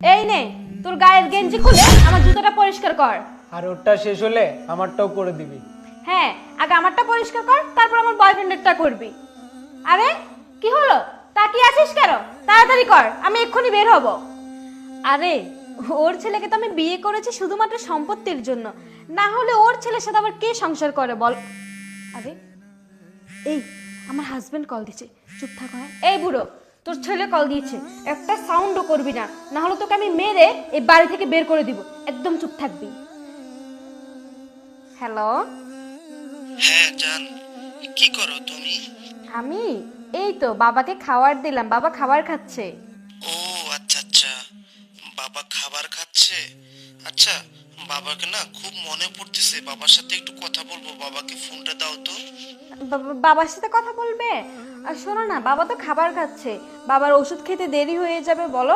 এই নে তোর গায়ের গেঞ্জি খুলে আমার জুতোটা পরিষ্কার কর। আর ওটা শেষ হলে আমারটাও করে দিবি। হ্যাঁ, আগে আমারটা পরিষ্কার কর, তারপর আমার বয়ফ্রেন্ডেরটা করবি। আরে কি হলো, তাকিয়ে আছিস কেন? তাড়াতাড়ি কর, আমি এক্ষুনি বের হব। আরে ওর ছেলেকে তো আমি বিয়ে করেছি শুধুমাত্র সম্পত্তির জন্য, না হলে ওর ছেলের সাথে আবার কে সংসার করে বল? আরে এই আমার হাজবেন্ড কল দিচ্ছে, চুপ থাক। হ্যাঁ এই বুড়ো, তোর ছেলে কল দিয়েছে, একটা সাউন্ডও করবি না, না হলে তোকে আমি মেরে এই বাড়ি থেকে বের করে দিব। একদম চুপ থাকবি। হ্যালো, হ্যাঁ জান, কি করো তুমি? আমি এই তো বাবাকে খাবার দিলাম, বাবা খাবার খাচ্ছে। ও আচ্ছা আচ্ছা, বাবা খাবার খাচ্ছে। আচ্ছা, বাবাকে না খুব মনে পড়তেছে, বাবার সাথে একটু কথা বলবো, বাবাকে ফোনটা দাও তো। বাবার সাথে কথা বলবে? আর শোনো না, বাবা তো খাবার খাচ্ছে, বাবার ওষুধ খেতে দেরি হয়ে যাবে, বলো